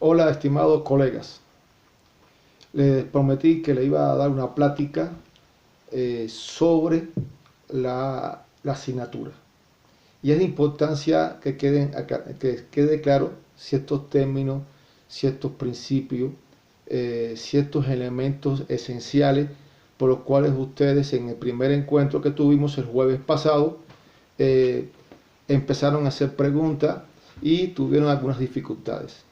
Hola, estimados colegas. Les prometí que le iba a dar una plática sobre la asignatura. Y es de importancia que quede claro ciertos términos, ciertos principios, ciertos elementos esenciales por los cuales ustedes en el primer encuentro que tuvimos el jueves pasado eh, empezaron a hacer preguntas y tuvieron algunas dificultades.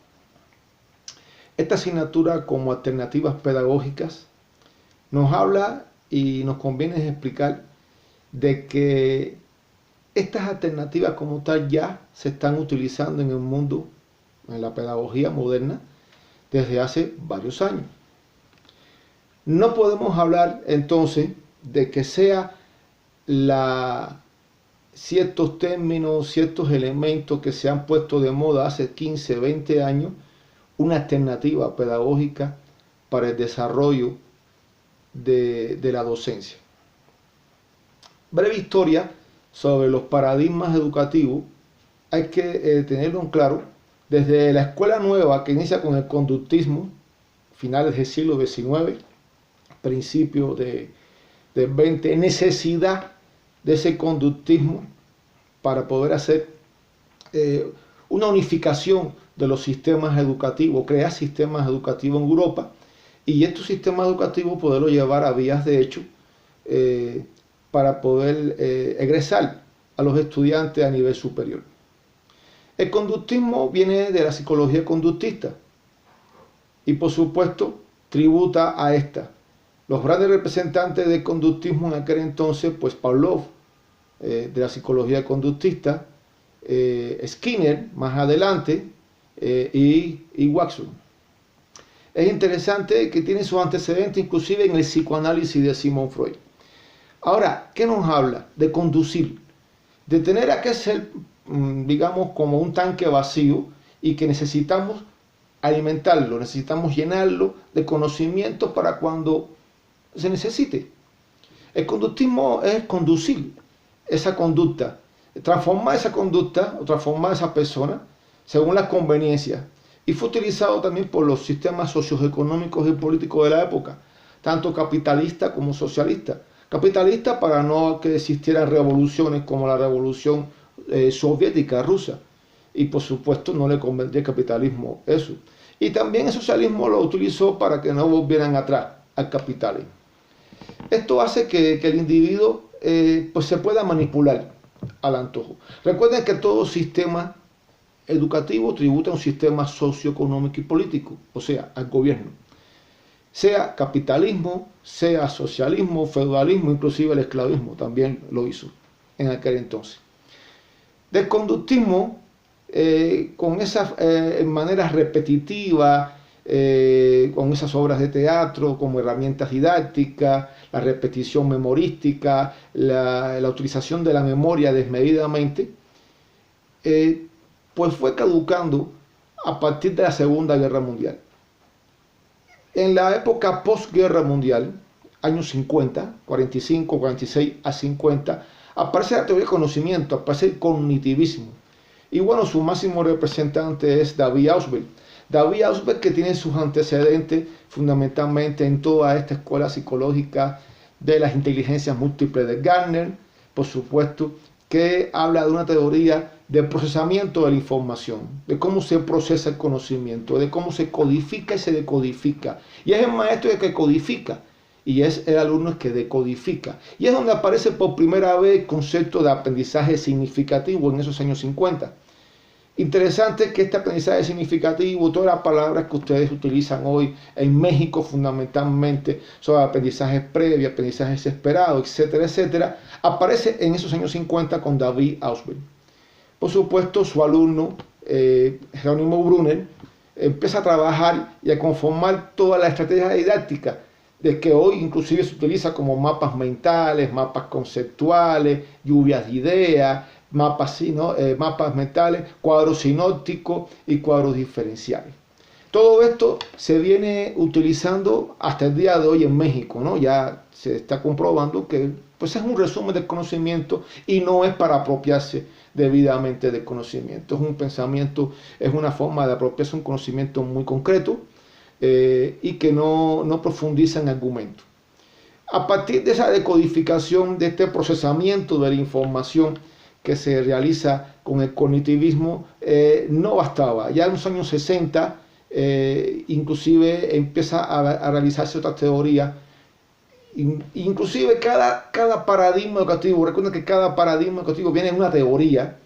Esta asignatura como alternativas pedagógicas nos habla y nos conviene explicar de que estas alternativas como tal ya se están utilizando en el mundo, en la pedagogía moderna, desde hace varios años. No podemos hablar entonces de que sea ciertos términos, ciertos elementos que se han puesto de moda hace 15, 20 años, una alternativa pedagógica para el desarrollo de la docencia. Breve historia sobre los paradigmas educativos. Hay que tenerlo en claro. Desde la escuela nueva, que inicia con el conductismo, finales del siglo XIX, principios del XX, necesidad de ese conductismo para poder hacer una unificación de los sistemas educativos, crear sistemas educativos en Europa y estos sistemas educativos poderlo llevar a vías de hecho para poder egresar a los estudiantes a nivel superior. El conductismo viene de la psicología conductista y por supuesto tributa a esta. Los grandes representantes del conductismo en aquel entonces, pues Pavlov, de la psicología conductista, Skinner más adelante y Watson. Es interesante que tiene sus antecedentes inclusive en el psicoanálisis de Sigmund Freud. Ahora, ¿qué nos habla? De conducir, de tener aquel ser, digamos, como un tanque vacío y que necesitamos alimentarlo, necesitamos llenarlo de conocimiento para cuando se necesite. El conductismo es conducir esa conducta, transformar esa conducta o transformar esa persona según las conveniencias. Y fue utilizado también por los sistemas socioeconómicos y políticos de la época, tanto capitalista como socialista. Capitalista para no que existieran revoluciones como la revolución soviética rusa. Y por supuesto no le convendría al capitalismo eso. Y también el socialismo lo utilizó para que no volvieran atrás al capitalismo. Esto hace que el individuo pues se pueda manipular al antojo. Recuerden que todo sistema educativo tributa a un sistema socioeconómico y político, o sea, al gobierno. Sea capitalismo, sea socialismo, feudalismo, inclusive el esclavismo también lo hizo en aquel entonces. Del conductismo, con esas maneras repetitivas, con esas obras de teatro como herramientas didácticas, la repetición memorística, la utilización de la memoria desmedidamente, pues fue caducando a partir de la Segunda Guerra Mundial. En la época postguerra mundial, años 50, 45, 46 a 50, aparece la teoría del conocimiento, aparece el cognitivismo. Y bueno, su máximo representante es David Ausubel. David Ausubel, que tiene sus antecedentes fundamentalmente en toda esta escuela psicológica de las inteligencias múltiples de Gardner, por supuesto, que habla de una teoría del procesamiento de la información, de cómo se procesa el conocimiento, de cómo se codifica y se decodifica. Y es el maestro el que codifica y es el alumno el que decodifica. Y es donde aparece por primera vez el concepto de aprendizaje significativo en esos años 50. Interesante que este aprendizaje significativo, todas las palabras que ustedes utilizan hoy en México fundamentalmente, sobre aprendizajes previos, aprendizajes esperados, etcétera, etcétera, aparece en esos años 50 con David Ausubel. Por supuesto, su alumno, Jerónimo Brunner, empieza a trabajar y a conformar toda la estrategia didáctica de que hoy inclusive se utiliza como mapas mentales, mapas conceptuales, lluvias de ideas, mapas mentales, cuadros sinópticos y cuadros diferenciales. Todo esto se viene utilizando hasta el día de hoy en México, ¿no? Ya se está comprobando que Pues es un resumen del conocimiento y no es para apropiarse debidamente del conocimiento. Es un pensamiento, es una forma de apropiarse un conocimiento muy concreto y que no profundiza en argumentos. A partir de esa decodificación, de este procesamiento de la información que se realiza con el cognitivismo, no bastaba. Ya en los años 60, inclusive empieza a realizarse otra teoría. Inclusive cada paradigma educativo, recuerden que cada paradigma educativo viene en una teoría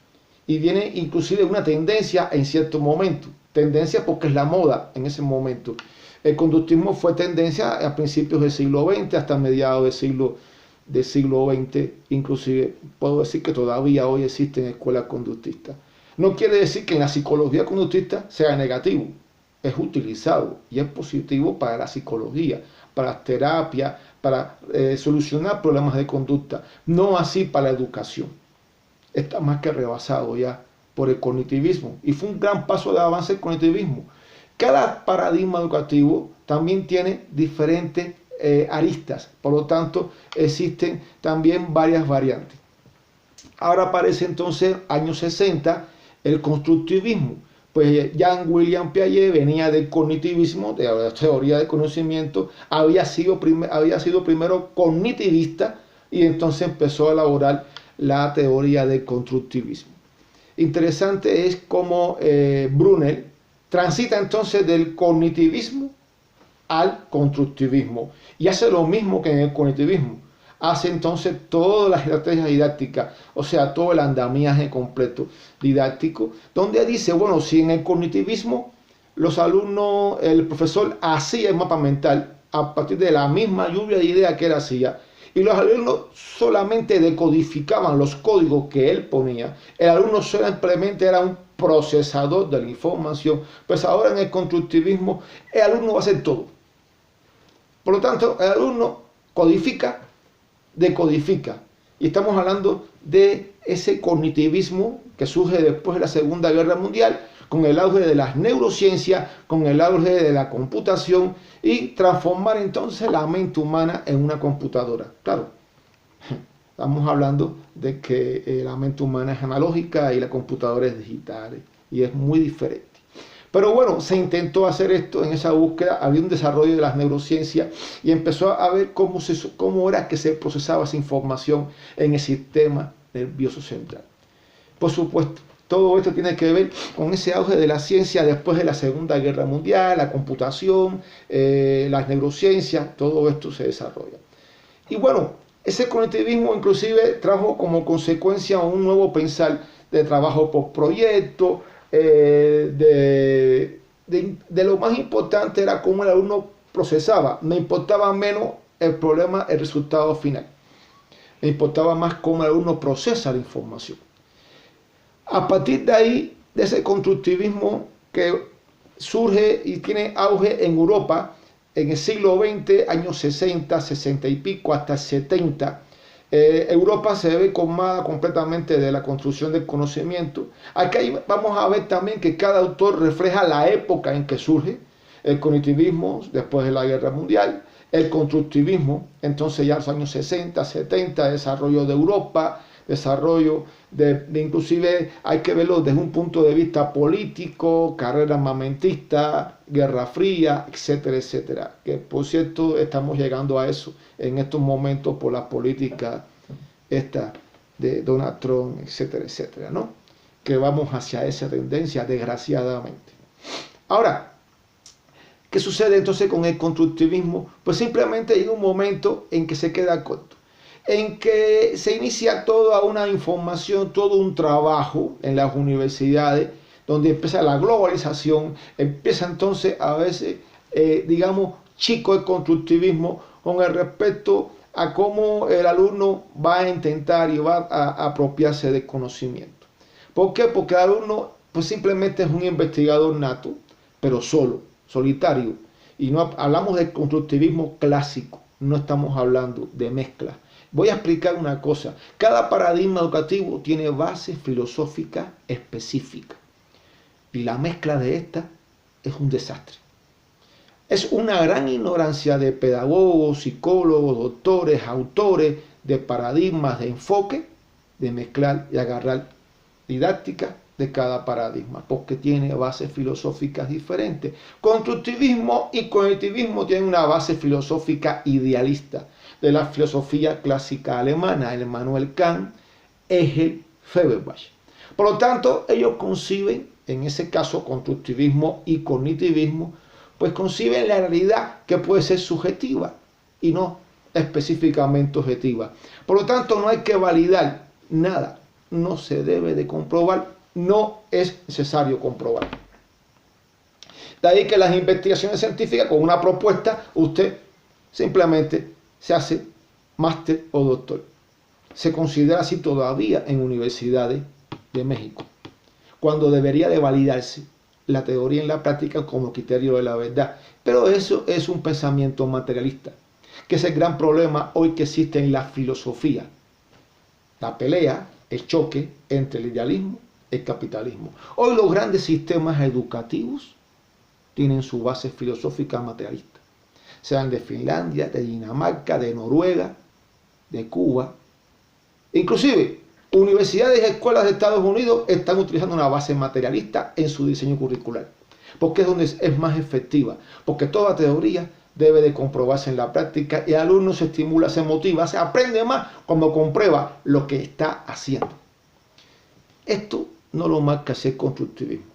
y viene inclusive una tendencia en cierto momento. Tendencia porque es la moda en ese momento. El conductismo fue tendencia a principios del siglo XX hasta mediados del siglo XX. Inclusive puedo decir que todavía hoy existen escuelas conductistas. No quiere decir que en la psicología conductista sea negativo. Es utilizado y es positivo para la psicología, para la terapia, para solucionar problemas de conducta. No así para la educación. Está más que rebasado ya por el cognitivismo. Y fue un gran paso de avance el cognitivismo. Cada paradigma educativo también tiene diferentes aristas. Por lo tanto, existen también varias variantes. Ahora aparece entonces, años 60, el constructivismo. Pues Jean William Piaget venía del cognitivismo, de la teoría del conocimiento, había sido primero cognitivista y entonces empezó a elaborar la teoría del constructivismo. Interesante es cómo Brunel transita entonces del cognitivismo al constructivismo y hace lo mismo que en el cognitivismo. Hace entonces todas las estrategias didácticas, o sea, todo el andamiaje completo didáctico, donde dice, bueno, si en el cognitivismo los alumnos, el profesor hacía el mapa mental a partir de la misma lluvia de ideas que él hacía, y los alumnos solamente decodificaban los códigos que él ponía, el alumno simplemente era un procesador de la información, pues ahora en el constructivismo el alumno va a hacer todo. Por lo tanto, el alumno codifica, decodifica. Y estamos hablando de ese cognitivismo que surge después de la Segunda Guerra Mundial, con el auge de las neurociencias, con el auge de la computación y transformar entonces la mente humana en una computadora. Claro, estamos hablando de que la mente humana es analógica y la computadora es digital y es muy diferente. Pero bueno, se intentó hacer esto en esa búsqueda, había un desarrollo de las neurociencias y empezó a ver cómo era que se procesaba esa información en el sistema nervioso central. Por supuesto, todo esto tiene que ver con ese auge de la ciencia después de la Segunda Guerra Mundial, la computación, las neurociencias, todo esto se desarrolla. Y bueno, ese cognitivismo inclusive trajo como consecuencia un nuevo pensar de trabajo por proyecto, de lo más importante era cómo el alumno procesaba. Me importaba menos el problema, el resultado final. Me importaba más cómo el alumno procesa la información. A partir de ahí, de ese constructivismo que surge y tiene auge en Europa en el siglo XX, años 60, 60 y pico, hasta 70, Europa se ve colmada completamente de la construcción del conocimiento. Aquí vamos a ver también que cada autor refleja la época en que surge el cognitivismo después de la Guerra Mundial, el constructivismo, entonces ya los años 60, 70, desarrollo de Europa, desarrollo de inclusive hay que verlo desde un punto de vista político, carrera armamentista, Guerra Fría, etcétera, etcétera. Que por cierto estamos llegando a eso en estos momentos por la política esta de Donald Trump, etcétera, etcétera, ¿no? Que vamos hacia esa tendencia, desgraciadamente. Ahora, ¿qué sucede entonces con el constructivismo? Pues simplemente llega un momento en que se queda corto, en que se inicia toda una información, todo un trabajo en las universidades, donde empieza la globalización, empieza entonces a veces, digamos, chico el constructivismo con el respecto a cómo el alumno va a intentar y va a apropiarse del conocimiento. ¿Por qué? Porque el alumno pues simplemente es un investigador nato, pero solo, solitario. Y no hablamos del constructivismo clásico, no estamos hablando de mezcla. Voy a explicar una cosa. Cada paradigma educativo tiene base filosófica específica. Y la mezcla de esta es un desastre. Es una gran ignorancia de pedagogos, psicólogos, doctores, autores, de paradigmas de enfoque, de mezclar y agarrar didáctica de cada paradigma, porque tiene bases filosóficas diferentes. Constructivismo y cognitivismo tienen una base filosófica idealista de la filosofía clásica alemana, el Immanuel Kant, Hegel, Feuerbach. Por lo tanto, ellos conciben, en ese caso, constructivismo y cognitivismo, pues conciben la realidad que puede ser subjetiva y no específicamente objetiva. Por lo tanto, no hay que validar nada, no se debe de comprobar, no es necesario comprobar. De ahí que las investigaciones científicas, con una propuesta, usted simplemente se hace máster o doctor. Se considera así todavía en universidades de México, cuando debería de validarse la teoría en la práctica como criterio de la verdad. Pero eso es un pensamiento materialista, que es el gran problema hoy que existe en la filosofía. La pelea, el choque entre el idealismo y el capitalismo. Hoy los grandes sistemas educativos tienen su base filosófica materialista, sean de Finlandia, de Dinamarca, de Noruega, de Cuba. Inclusive, universidades y escuelas de Estados Unidos están utilizando una base materialista en su diseño curricular, porque es donde es más efectiva, porque toda teoría debe de comprobarse en la práctica y el alumno se estimula, se motiva, se aprende más cuando comprueba lo que está haciendo. Esto no lo marca ser constructivismo.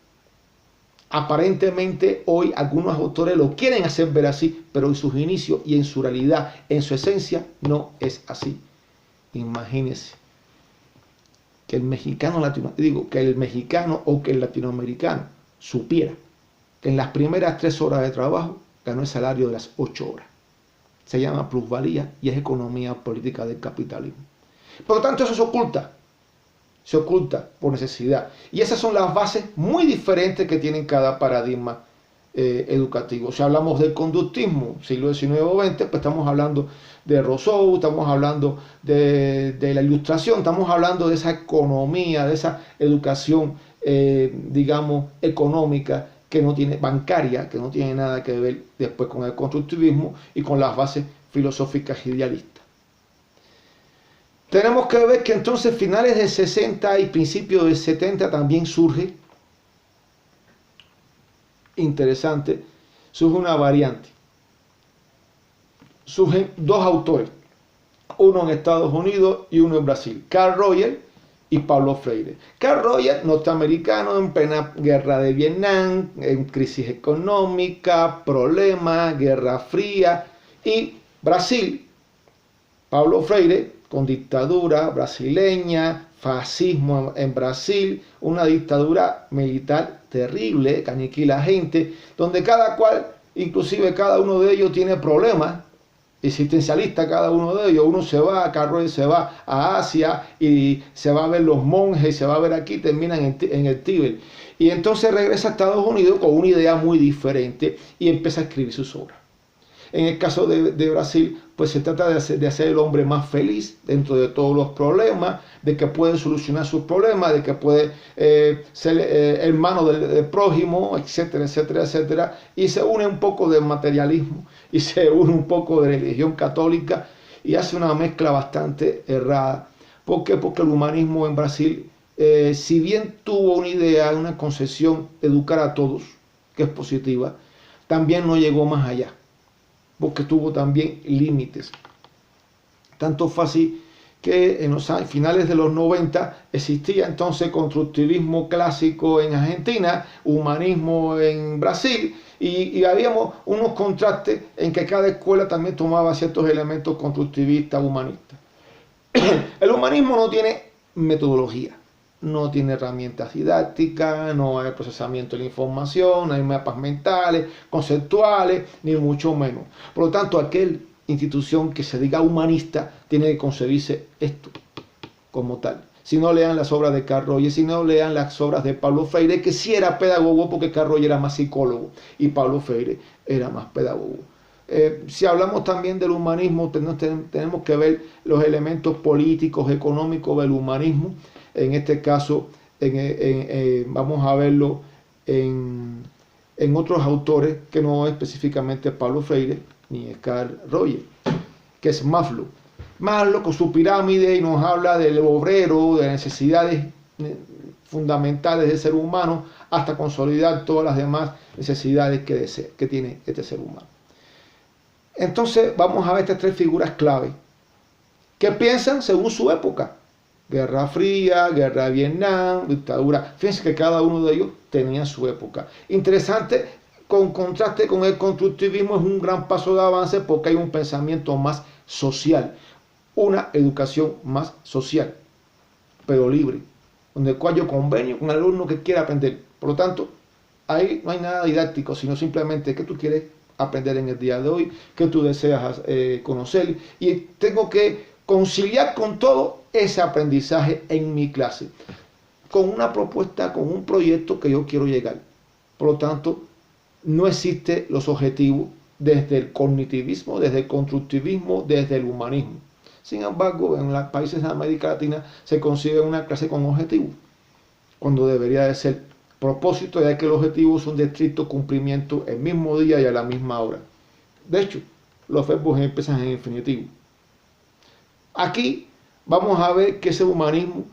Aparentemente hoy algunos autores lo quieren hacer ver así, pero en sus inicios y en su realidad, en su esencia, no es así. Imagínense que el mexicano o que el latinoamericano supiera que en las primeras 3 horas de trabajo ganó el salario de las 8 horas. Se llama plusvalía y es economía política del capitalismo. Por lo tanto, eso se oculta por necesidad. Y esas son las bases muy diferentes que tienen cada paradigma educativo. Si hablamos del conductismo, siglo XIX o XX, pues estamos hablando de Rousseau, estamos hablando de la Ilustración, estamos hablando de esa economía, de esa educación, digamos, económica, que no tiene, bancaria, que no tiene nada que ver después con el constructivismo y con las bases filosóficas idealistas. Tenemos que ver que entonces finales de 60 y principios de 70 también surge, interesante, surge una variante. Surgen 2 autores, uno en Estados Unidos y uno en Brasil, Carl Rogers y Paulo Freire. Carl Rogers, norteamericano, en plena guerra de Vietnam, en crisis económica, problemas, guerra fría, y Brasil, Paulo Freire, con dictadura brasileña, fascismo en Brasil, una dictadura militar terrible que aniquila gente, donde cada cual, inclusive cada uno de ellos tiene problemas existencialistas, cada uno de ellos. Uno se va, Carroll se va a Asia y se va a ver los monjes, y se va a ver aquí, termina en el Tíbet. Y entonces regresa a Estados Unidos con una idea muy diferente y empieza a escribir sus obras. En el caso de Brasil, pues se trata de hacer el hombre más feliz dentro de todos los problemas, de que puede solucionar sus problemas, de que puede ser hermano del prójimo, etcétera, etcétera, etcétera. Y se une un poco del materialismo y se une un poco de religión católica y hace una mezcla bastante errada. ¿Por qué? Porque el humanismo en Brasil, si bien tuvo una idea, una concepción, educar a todos, que es positiva, también no llegó más allá, porque tuvo también límites. Tanto fue así que en los finales de los 90 existía entonces constructivismo clásico en Argentina, humanismo en Brasil, y habíamos unos contrastes en que cada escuela también tomaba ciertos elementos constructivistas, humanistas. El humanismo no tiene metodología, no tiene herramientas didácticas, no hay procesamiento de la información, no hay mapas mentales, conceptuales, ni mucho menos. Por lo tanto, aquella institución que se diga humanista tiene que concebirse esto como tal. Si no, lean las obras de Carl Rogers, si no, lean las obras de Paulo Freire, que sí era pedagogo, porque Carl Rogers era más psicólogo y Paulo Freire era más pedagogo. Si hablamos también del humanismo, tenemos que ver los elementos políticos, económicos del humanismo. En este caso, vamos a verlo en otros autores que no específicamente Paulo Freire ni Carl Rogers, que es Maslow. Maslow con su pirámide y nos habla del obrero, de necesidades fundamentales del ser humano, hasta consolidar todas las demás necesidades que tiene este ser humano. Entonces vamos a ver estas tres figuras clave que piensan según su época. Guerra Fría, Guerra de Vietnam, dictadura. Fíjense que cada uno de ellos tenía su época. Interesante, con contraste con el constructivismo, es un gran paso de avance porque hay un pensamiento más social, una educación más social, pero libre, donde el cual yo convenio con el alumno que quiera aprender. Por lo tanto, ahí no hay nada didáctico, sino simplemente que tú quieres aprender en el día de hoy, que tú deseas conocer, y tengo que conciliar con todo ese aprendizaje en mi clase, con una propuesta, con un proyecto que yo quiero llegar. Por lo tanto, no existen los objetivos desde el cognitivismo, desde el constructivismo, desde el humanismo. Sin embargo, en los países de América Latina se consigue una clase con objetivos, cuando debería de ser propósito, ya que los objetivos son de estricto cumplimiento el mismo día y a la misma hora. De hecho, los verbos empiezan en infinitivo. Aquí vamos a ver que ese humanismo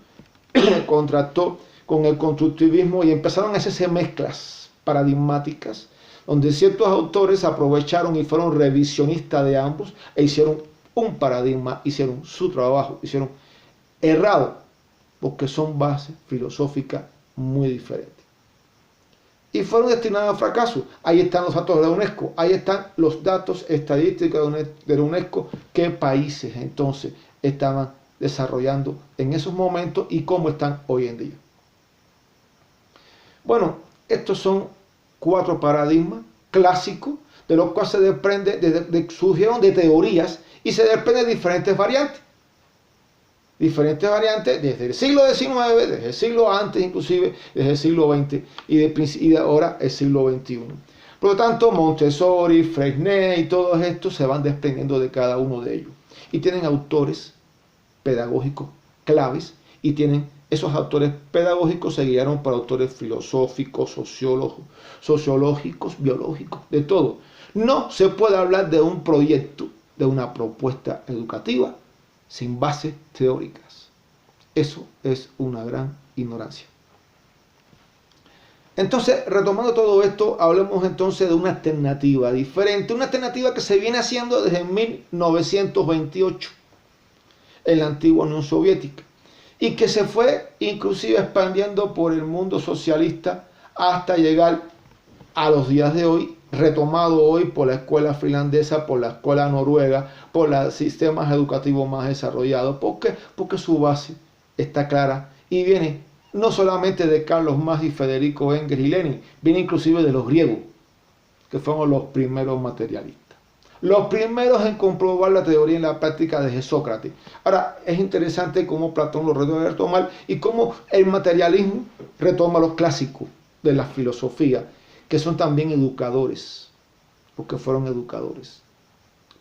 contrastó con el constructivismo y empezaron a hacerse mezclas paradigmáticas, donde ciertos autores aprovecharon y fueron revisionistas de ambos e hicieron un paradigma, hicieron su trabajo, hicieron errado, porque son bases filosóficas muy diferentes. Y fueron destinados al fracaso. Ahí están los datos de la UNESCO, ahí están los datos estadísticos de la UNESCO, qué países entonces estaban desarrollando en esos momentos y cómo están hoy en día. Bueno, estos son 4 paradigmas clásicos, de los cuales se desprende, surgieron de teorías y se desprenden de diferentes variantes. Diferentes variantes desde el siglo XIX, desde el siglo antes inclusive, desde el siglo XX y de ahora el siglo XXI. Por lo tanto, Montessori, Freinet y todos estos se van desprendiendo de cada uno de ellos. Y tienen autores pedagógicos claves y esos autores pedagógicos se guiaron por autores filosóficos, sociológicos, biológicos, de todo. No se puede hablar de un proyecto, de una propuesta educativa sin bases teóricas. Eso es una gran ignorancia. Entonces, retomando todo esto, hablemos entonces de una alternativa diferente, una alternativa que se viene haciendo desde 1928 en la antigua Unión Soviética y que se fue inclusive expandiendo por el mundo socialista hasta llegar a los días de hoy, retomado hoy por la escuela finlandesa, por la escuela noruega, por los sistemas educativos más desarrollados. ¿Por qué? Porque su base está clara y viene no solamente de Carlos Marx y Federico Engels y Lenin, viene inclusive de los griegos, que fueron los primeros materialistas. Los primeros en comprobar la teoría y la práctica de Sócrates. Ahora, es interesante cómo Platón lo retoma y cómo el materialismo retoma los clásicos de la filosofía, que son también educadores, porque fueron educadores.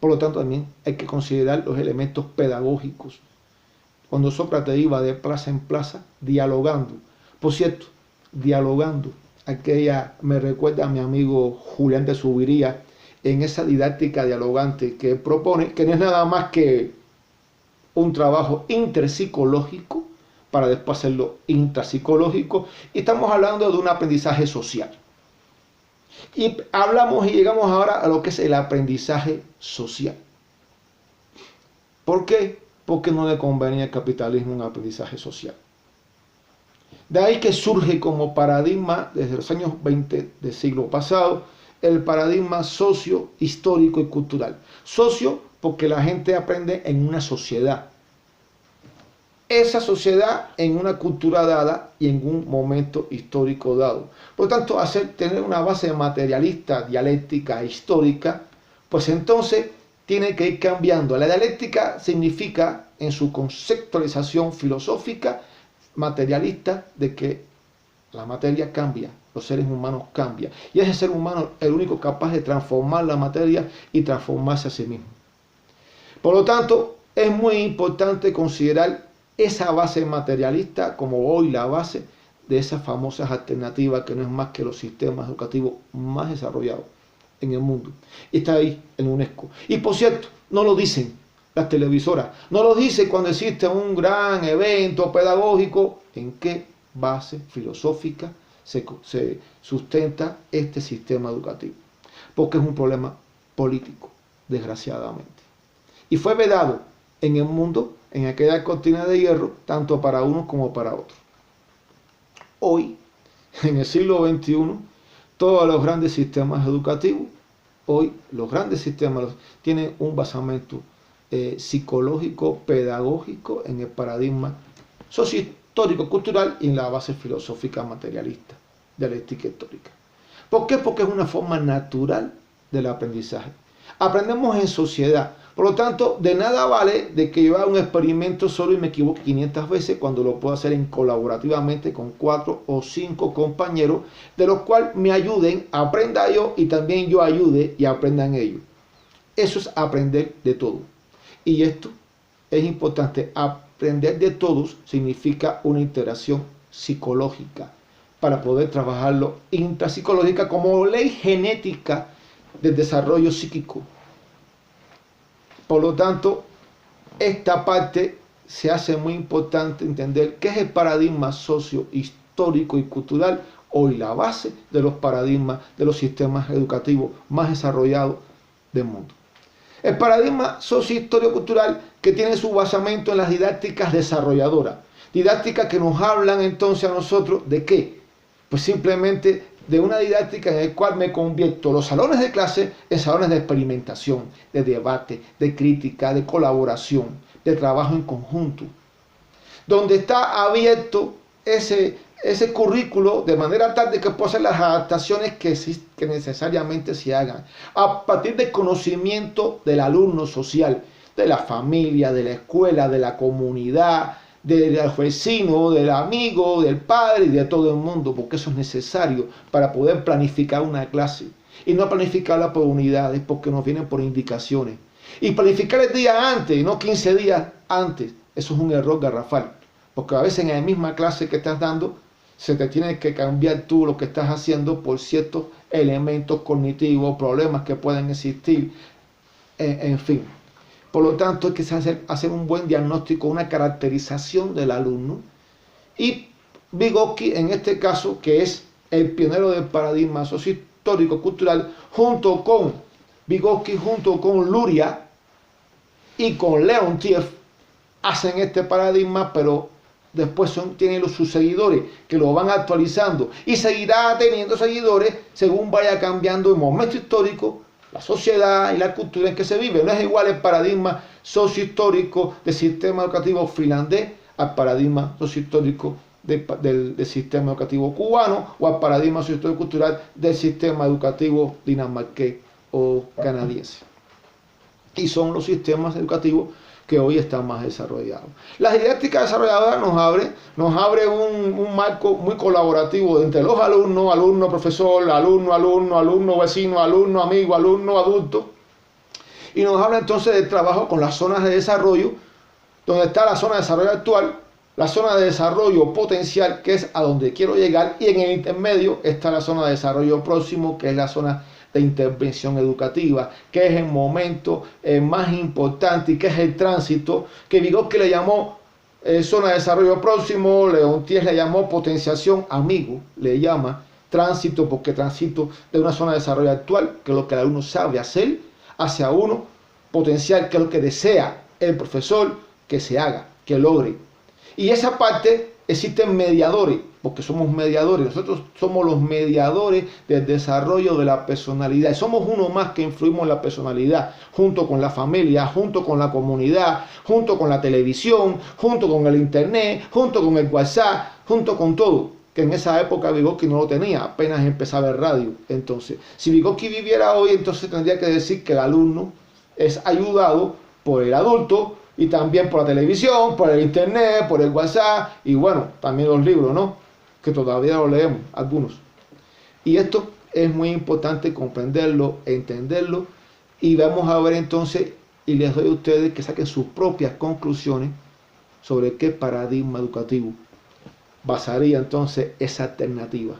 Por lo tanto, también hay que considerar los elementos pedagógicos. Cuando Sócrates iba de plaza en plaza, dialogando. Por cierto, dialogando. Aquella me recuerda a mi amigo Julián de Subiría, en esa didáctica dialogante que propone, que no es nada más que un trabajo interpsicológico para después hacerlo intrapsicológico, y estamos hablando de un aprendizaje social. Y hablamos y llegamos ahora a lo que es el aprendizaje social. ¿Por qué? Porque no le convenía al capitalismo un aprendizaje social. De ahí que surge como paradigma desde los años 20 del siglo pasado el paradigma socio, histórico y cultural. Socio porque la gente aprende en una sociedad. Esa sociedad en una cultura dada y en un momento histórico dado. Por lo tanto, tener una base materialista, dialéctica, histórica, pues entonces tiene que ir cambiando. La dialéctica significa, en su conceptualización filosófica, materialista, de que la materia cambia, los seres humanos cambian. Y es el ser humano el único capaz de transformar la materia y transformarse a sí mismo. Por lo tanto, es muy importante considerar esa base materialista como hoy la base de esas famosas alternativas que no es más que los sistemas educativos más desarrollados en el mundo. Y está ahí en UNESCO. Y por cierto, no lo dicen, las televisoras. Nos lo dice cuando existe un gran evento pedagógico. ¿En qué base filosófica se sustenta este sistema educativo? Porque es un problema político, desgraciadamente. Y fue vedado en el mundo, en aquella cortina de hierro, tanto para unos como para otros. Hoy, en el siglo XXI, todos los grandes sistemas educativos, tienen un basamento psicológico, pedagógico en el paradigma sociohistórico, cultural y en la base filosófica materialista, dialéctica histórica. ¿Por qué? Porque es una forma natural del aprendizaje. Aprendemos en sociedad. Por lo tanto, de nada vale de que yo haga un experimento solo y me equivoque 500 veces cuando lo puedo hacer colaborativamente con 4 o 5 compañeros, de los cuales me ayuden, aprenda yo y también yo ayude y aprendan ellos. Eso es aprender de todo. Y esto es importante. Aprender de todos significa una interacción psicológica para poder trabajarlo intrapsicológica como ley genética del desarrollo psíquico. Por lo tanto, esta parte se hace muy importante entender qué es el paradigma socio-histórico y cultural, hoy la base de los paradigmas de los sistemas educativos más desarrollados del mundo. El paradigma socio-histórico-cultural que tiene su basamento en las didácticas desarrolladoras, didácticas que nos hablan entonces a nosotros de qué, pues simplemente de una didáctica en la cual me convierto los salones de clase en salones de experimentación, de debate, de crítica, de colaboración, de trabajo en conjunto, donde está abierto ese currículo de manera tal de que puedo hacer las adaptaciones que necesariamente se hagan, a partir del conocimiento del alumno social, de la familia, de la escuela, de la comunidad, del vecino, del amigo, del padre y de todo el mundo, porque eso es necesario para poder planificar una clase y no planificarla por unidades, porque nos vienen por indicaciones. Y planificar el día antes, no 15 días antes, eso es un error garrafal, porque a veces en la misma clase que estás dando se te tiene que cambiar tú lo que estás haciendo por ciertos elementos cognitivos, problemas que pueden existir, en fin. Por lo tanto, hay que hacer un buen diagnóstico, una caracterización del alumno. Y Vygotsky, en este caso, que es el pionero del paradigma sociohistórico-cultural, junto con Vygotsky, junto con Luria y con Leontiev, hacen este paradigma, pero después tienen sus seguidores que lo van actualizando y seguirá teniendo seguidores según vaya cambiando el momento histórico, la sociedad y la cultura en que se vive. No es igual el paradigma sociohistórico del sistema educativo finlandés al paradigma sociohistórico del sistema educativo cubano o al paradigma sociohistórico cultural del sistema educativo dinamarqués o canadiense. Y son los sistemas educativos que hoy están más desarrollados. La didáctica desarrolladora nos abre un marco muy colaborativo entre los alumnos, alumno, profesor, alumno, vecino, alumno, amigo, alumno, adulto. Y nos habla entonces del trabajo con las zonas de desarrollo, donde está la zona de desarrollo actual, la zona de desarrollo potencial, que es a donde quiero llegar, y en el intermedio está la zona de desarrollo próximo, que es la zona de intervención educativa, que es el momento más importante y que es el tránsito, que Vygotsky le llamó zona de desarrollo próximo, Leontiev le llamó potenciación, amigo le llama tránsito, porque transito de una zona de desarrollo actual, que es lo que el alumno sabe hacer, hacia uno potencial, que es lo que desea el profesor que se haga, que logre. Y esa parte existen mediadores, porque somos mediadores, nosotros somos los mediadores del desarrollo de la personalidad, somos uno más que influimos en la personalidad, junto con la familia, junto con la comunidad, junto con la televisión, junto con el internet, junto con el WhatsApp, junto con todo, que en esa época Vygotsky no lo tenía, apenas empezaba el radio. Entonces, si Vygotsky viviera hoy, entonces tendría que decir que el alumno es ayudado por el adulto, y también por la televisión, por el internet, por el WhatsApp, y bueno, también los libros, ¿no? Que todavía lo leemos, algunos. Y esto es muy importante comprenderlo, entenderlo, y vamos a ver entonces, y les doy a ustedes que saquen sus propias conclusiones sobre qué paradigma educativo basaría entonces esa alternativa.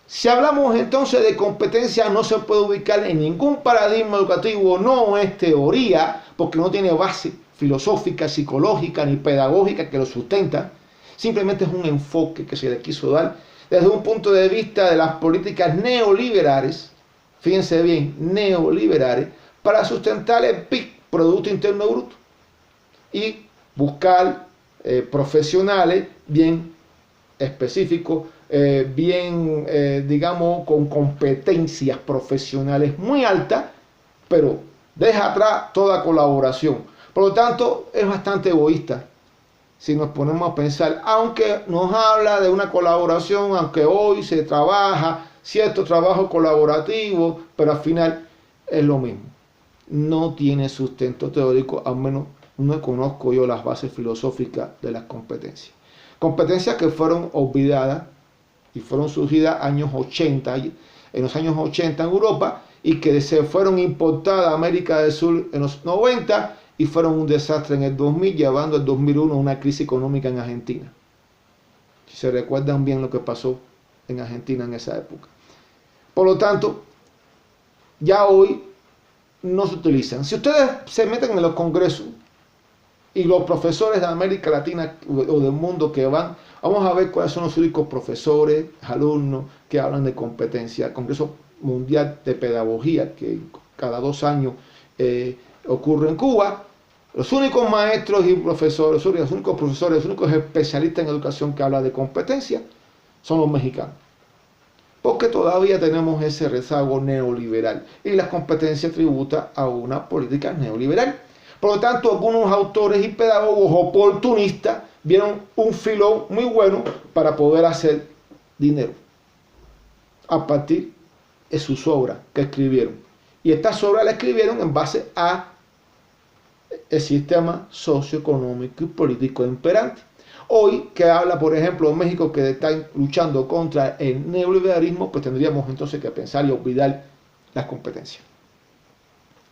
Si hablamos entonces de competencia, no se puede ubicar en ningún paradigma educativo, no es teoría, porque no tiene base filosófica, psicológica ni pedagógica que lo sustenta. Simplemente es un enfoque que se le quiso dar desde un punto de vista de las políticas neoliberales, fíjense bien, neoliberales, para sustentar el PIB, Producto Interno Bruto, y buscar profesionales bien específicos, digamos, con competencias profesionales muy altas, pero deja atrás toda colaboración. Por lo tanto, es bastante egoísta si nos ponemos a pensar, aunque nos habla de una colaboración, aunque hoy se trabaja cierto trabajo colaborativo, pero al final es lo mismo. No tiene sustento teórico, al menos no conozco yo las bases filosóficas de las competencias. Competencias que fueron olvidadas y fueron surgidas años 80, en los años 80 en Europa, y que se fueron importadas a América del Sur en los 90 y fueron un desastre en el 2000, llevando el 2001 a una crisis económica en Argentina. Si se recuerdan bien lo que pasó en Argentina en esa época. Por lo tanto, ya hoy no se utilizan. Si ustedes se meten en los congresos y los profesores de América Latina o del mundo que van, vamos a ver cuáles son los únicos profesores, alumnos que hablan de competencia. El Congreso Mundial de Pedagogía, que cada 2 años ocurre en Cuba, los únicos maestros y profesores, los únicos profesores, los únicos especialistas en educación que hablan de competencia son los mexicanos. Porque todavía tenemos ese rezago neoliberal y la competencia tributa a una política neoliberal. Por lo tanto, algunos autores y pedagogos oportunistas vieron un filón muy bueno para poder hacer dinero a partir de sus obras que escribieron. Y estas obras las escribieron en base a el sistema socioeconómico y político imperante. Hoy, que habla, por ejemplo, México, que está luchando contra el neoliberalismo, pues tendríamos entonces que pensar y olvidar las competencias.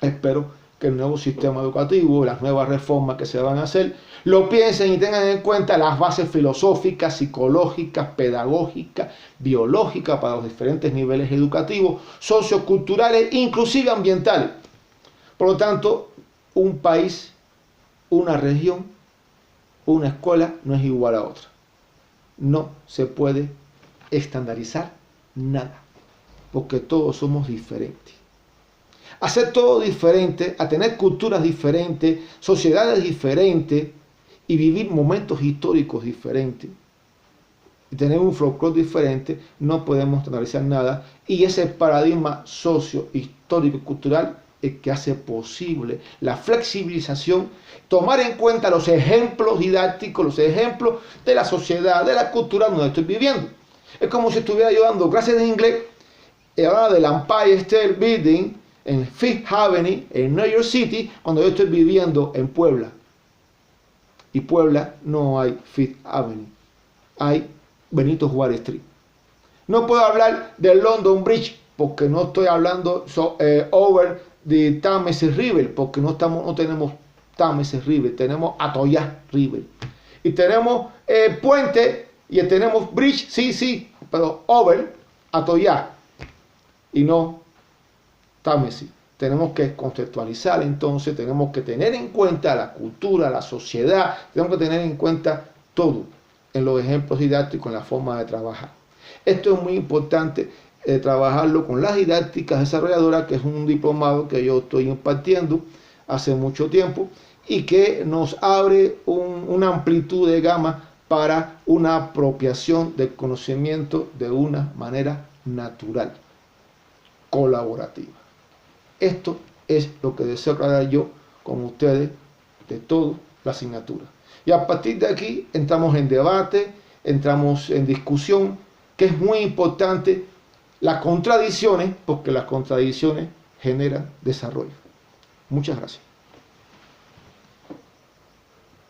Espero que el nuevo sistema educativo, las nuevas reformas que se van a hacer, lo piensen y tengan en cuenta las bases filosóficas, psicológicas, pedagógicas, biológicas para los diferentes niveles educativos, socioculturales, inclusive ambientales. Por lo tanto, un país, una región, una escuela no es igual a otra. No se puede estandarizar nada, porque todos somos diferentes. Hacer todo diferente, a tener culturas diferentes, sociedades diferentes y vivir momentos históricos diferentes y tener un folclore diferente, no podemos estandarizar nada. Y ese paradigma socio, histórico y cultural es que hace posible la flexibilización, tomar en cuenta los ejemplos didácticos, los ejemplos de la sociedad, de la cultura donde estoy viviendo. Es como si estuviera yo dando clases de inglés y hablaba del Empire State Building en Fifth Avenue, en New York City, cuando yo estoy viviendo en Puebla. Y Puebla no hay Fifth Avenue, hay Benito Juárez Street. No puedo hablar del London Bridge porque no estoy hablando over the Thames River, porque no tenemos Thames River, tenemos Atoyac River. Y tenemos puente y tenemos bridge, sí, pero over Atoyac y no Thames. Tenemos que contextualizar, entonces tenemos que tener en cuenta la cultura, la sociedad, tenemos que tener en cuenta todo en los ejemplos didácticos, en la forma de trabajar. Esto es muy importante, trabajarlo con las didácticas desarrolladoras, que es un diplomado que yo estoy impartiendo hace mucho tiempo y que nos abre una amplitud de gama para una apropiación del conocimiento de una manera natural, colaborativa. Esto es lo que deseo aclarar yo con ustedes de toda la asignatura. Y a partir de aquí entramos en debate, entramos en discusión, que es muy importante las contradicciones, porque las contradicciones generan desarrollo. Muchas gracias.